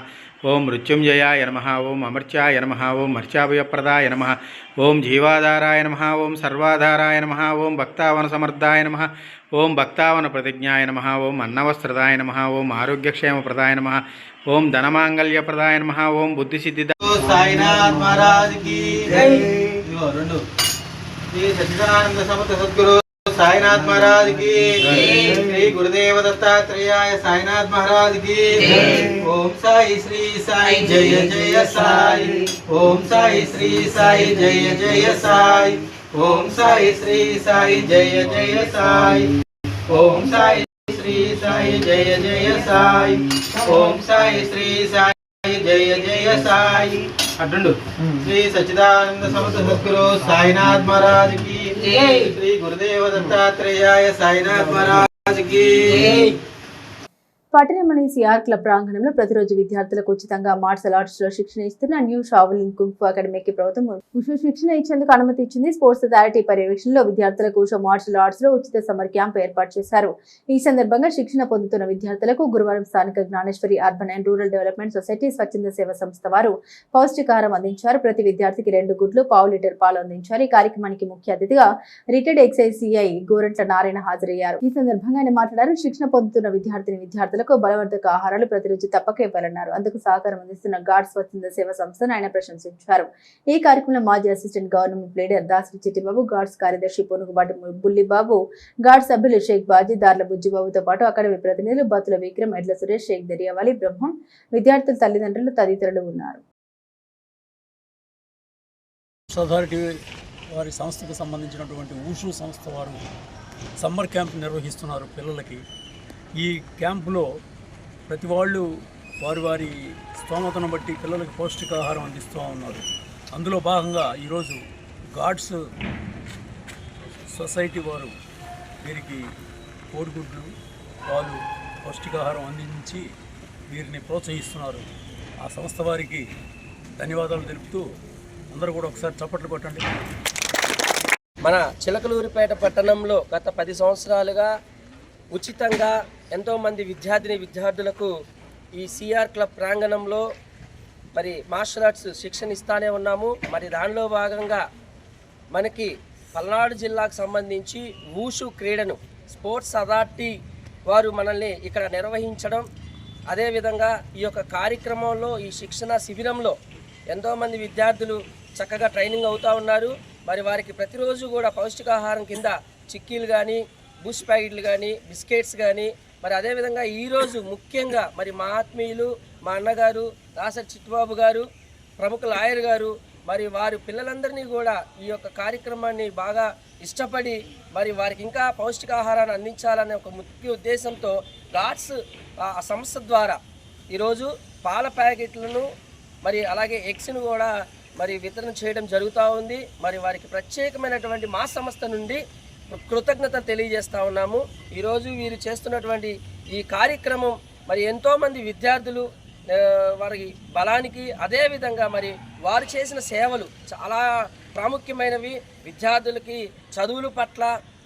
ओं मृत्युंजयाय नमः ओं अमर्त्याय नमः ओं मर्त्याभयप्रदाय नमः ओं जीवाधाराय नमः ओं सर्वाधाराय नमः ओं भक्तावनसमर्दाय नमः ओं भक्तावनप्रतिज्ञाय नमः ओं अन्नवस्त्रदाय नमः ओं आरोग्यक्षेमप्रदाय नमः ओं धनमांगल्यप्रदाय नमः ओं बुद्धिसिद्धि साईनाथ महाराज की जय। श्री सच्चिदानंद समर्थ सद्गुरु साईनाथ महाराज की जय। श्री गुरुदेव दत्तात्रेयाय साईनाथ महाराज की जय। ओम साई श्री साई जय जय साई। ओम साई श्री साई जय जय साई। ओम साई श्री साई जय जय साई। ओम साई श्री साई जय जय साई। ओम साई श्री साई जय जय साई। अटंडु श्री सच्चिदानंद समर्थ सद्गुरु साईनाथ महाराज की जय। श्री गुरुदेव दत्तात्रेयाय साईनाथ महाराज की जय। పట్టణంలోని సిఆర్ క్లబ్ ప్రాంగణంలో ప్రతిరోజు విద్యార్థులకు ఉచితంగా మార్షల్ ఆర్ట్స్ లో శిక్షణ ఇస్తున్న న్యూ షావలిన్ కుంగ్ అకాడమీకి ప్రభుత్వం ఉషు శిక్షణ ఇచ్చేందుకు అనుమతి ఇచ్చింది. స్పోర్ట్స్ అథారిటీ పర్యవేక్షణలో విద్యార్థులకు ఉషు మార్షల్ ఆర్ట్స్ లో ఉచిత సమ్మర్ క్యాంప్ ఏర్పాటు చేశారు. ఈ సందర్భంగా శిక్షణ పొందుతున్న విద్యార్థులకు గురువారం స్థానిక Gnaneshwari urban and rural development society స్వచ్ఛంద సేవ సంస్థ వారు పౌష్టికాహారం అందించారు. ప్రతి విద్యార్థికి 2 గుడ్లు, పావు లీటర్ పాలు అందించారు. ఈ కార్యక్రమానికి ముఖ్య అతిథిగా retired excise CI Gorantla Narayana హాజరయ్యారు. ఈ సందర్భంగా ఆయన మాట్లాడారు. శిక్షణ పొందుతున్న విద్యార్థులకు బలవర్ధక ఆహారాలు ప్రతిరోజు తప్పక ఇవ్వాలన్నారు. అందుకు సహకారం అందిస్తున్న గాడ్స్ స్వచ్ఛంద సేవ సంస్థను ఆయన ప్రశంసించారు. ఈ కార్యక్రమంలో మాజీ assistant government leader Dasari Chittibabu, గాడ్స్ కార్యదర్శి పొనుగుబాటి బుల్లిబాబు, గాడ్స్ సభ్యులు షేక్ బాజీ, దార్ల బుజ్జిబాబుతో పాటు అకాడమీ ప్రతినిధులు బత్తుల విక్రమ్, ఎడ్ల సురేష్, షేక్ దరియావాలి, బ్రహ్మం, విద్యార్థుల తల్లిదండ్రులు తదితరులు ఉన్నారు. అథారిటీ వారి సంస్థకు సంబంధించినటువంటి ఊషు సంస్థ వారు సమ్మర్ క్యాంప్ నిర్వహిస్తున్నారు పిల్లలకి. ఈ క్యాంపులో ప్రతి వాళ్ళు వారి స్తోమతను బట్టి పిల్లలకు పౌష్టికాహారం అందిస్తూ ఉన్నారు. అందులో భాగంగా ఈరోజు గాడ్స్ సొసైటీ వారు వీరికి కోడిగుడ్లు, పాలు, పౌష్టికాహారం అందించి వీరిని ప్రోత్సహిస్తున్నారు. ఆ సంస్థ వారికి ధన్యవాదాలు తెలుపుతూ అందరూ కూడా ఒకసారి చప్పట్లు కొట్టండి. మన చిలకలూరిపేట పట్టణంలో గత 10 సంవత్సరాలుగా ఉచితంగా ఎంతోమంది విద్యార్థులకు ఈ సిఆర్ క్లబ్ ప్రాంగణంలో మరి మార్షల్ ఆర్ట్స్ శిక్షణ ఇస్తానే ఉన్నాము. మరి దానిలో భాగంగా మనకి పల్నాడు జిల్లాకు సంబంధించి ఊషు క్రీడను స్పోర్ట్స్ అథారిటీ వారు మనల్ని ఇక్కడ నిర్వహించడం, అదేవిధంగా ఈ యొక్క కార్యక్రమంలో ఈ శిక్షణ శిబిరంలో ఎంతోమంది విద్యార్థులు చక్కగా ట్రైనింగ్ అవుతూ ఉన్నారు. మరి వారికి ప్రతిరోజు కూడా పౌష్టికాహారం కింద చిక్కీలు కానీ, బుష్ ప్యాకెట్లు కానీ, బిస్కెట్స్ కానీ, మరి అదేవిధంగా ఈరోజు ముఖ్యంగా మరి మా ఆత్మీయులు, మా అన్నగారు దాసరి చిట్టిబాబు గారు, ప్రముఖ లాయర్ గారు, మరి వారి పిల్లలందరినీ కూడా ఈ యొక్క కార్యక్రమాన్ని బాగా ఇష్టపడి మరి వారికి ఇంకా పౌష్టికాహారాన్ని అందించాలనే ఒక ముఖ్య ఉద్దేశంతో గాడ్స్ సంస్థ ద్వారా ఈరోజు పాల ప్యాకెట్లను మరి అలాగే ఎగ్స్ను కూడా మరి వితరణ చేయడం జరుగుతూ ఉంది. మరి వారికి ప్రత్యేకమైనటువంటి మా సంస్థ నుండి కృతజ్ఞతలు తెలియజేస్తూ ఉన్నాము. ఈరోజు వీరు చేస్తున్నటువంటి ఈ కార్యక్రమం మరి ఎంతోమంది విద్యార్థులు వారి బలానికి, అదేవిధంగా మరి వారు చేసిన సేవలు చాలా ప్రాముఖ్యమైనవి. విద్యార్థులకి చదువుల పట్ల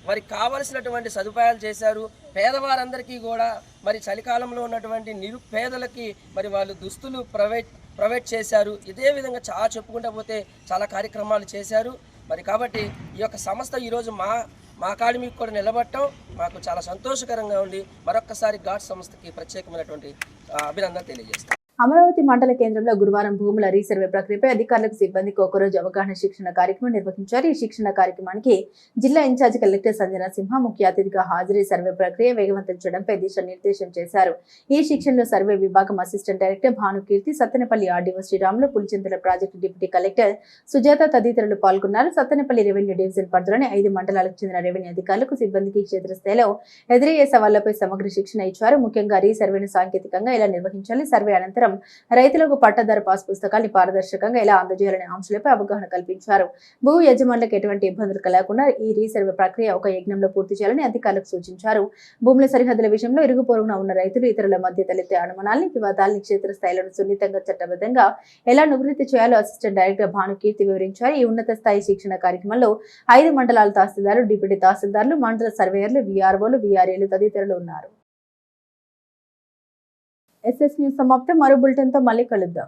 వారికి కావలసినటువంటి సదుపాయాలు చేశారు. పేదవారందరికీ కూడా మరి చలికాలంలో ఉన్నటువంటి నిరుపేదలకి మరి వాళ్ళు దుస్తులు ప్రొవైడ్ చేశారు. ఇదే విధంగా చాలా చెప్పుకుంటూ పోతే చాలా కార్యక్రమాలు చేశారు. మరి కాబట్టి ఈ యొక్క సంస్థ ఈరోజు మా అకాడమీకి కూడా నిలబడటం మాకు చాలా సంతోషకరంగా ఉంది. మరొక్కసారి గాడ్స్ సంస్థకి ప్రత్యేకమైనటువంటి అభినందన తెలియజేస్తాం. అమరావతి మండల కేంద్రంలో గురువారం భూముల రీసర్వే ప్రక్రియపై అధికారులకు, సిబ్బందికి ఒకరోజు అవగాహన శిక్షణ కార్యక్రమం నిర్వహించారు. ఈ శిక్షణ కార్యక్రమానికి జిల్లా ఇన్ఛార్జి కలెక్టర్ సంజనా సింహ ముఖ్య అతిథిగా హాజరై సర్వే ప్రక్రియ వేగవంతం చేయడంపై దిశానిర్దేశం చేశారు. ఈ శిక్షణలో సర్వే విభాగం assistant director Bhanukeerthi, Sattenapalli RDO Sriramulu, Pulichintala project deputy collector Sujatha తదితరులు పాల్గొన్నారు. సత్తెనపల్లి రెవెన్యూ డివిజన్ పరిధిలోని 5 మండలాలకు చెందిన రెవెన్యూ అధికారులకు, సిబ్బందికి క్షేత్రస్థాయిలో ఎదురయ్యే సవాళ్లపై సమగ్ర శిక్షణ ఇచ్చారు. ముఖ్యంగా రీసర్వేను సాంకేతికంగా ఎలా నిర్వహించాలి, సర్వే అనంతరం అనంతరం రైతులకు పట్టాదారు పాస్ పుస్తకాన్ని పారదర్శకంగా ఎలా అందజేయాలనే అంశాలపై అవగాహన కల్పించారు. భూ యజమానులకు ఎటువంటి ఇబ్బందులు కలగకుండా ఈ రీసర్వే ప్రక్రియ ఒక యజ్ఞంలో పూర్తి చేయాలని అధికారులకు సూచించారు. భూముల సరిహద్దుల విషయంలో ఇరుగు పొరుగున ఉన్న రైతులు ఇతరుల మధ్య తలెత్తే అనుమానాల్ని వివాదాల్ని క్షేత్రస్థాయిలో సున్నితంగా చట్టబద్ధంగా ఎలా నివృత్తి చేయాలో అసిస్టెంట్ డైరెక్టర్ భానుకీర్తి వివరించారు. ఈ ఉన్నత స్థాయి శిక్షణ కార్యక్రమంలో 5 మండలాల తహసీల్దార్లు, డిప్యూటీ తహసీల్దార్లు, మండల సర్వేయర్లు, వీఆర్ఓలు, వీఆర్ఏలు తదితరులు ఉన్నారు. ఎస్ఎస్ న్యూస్ సమాప్తం. మరో బులెటిన్తో మళ్ళీ కలుద్దాం.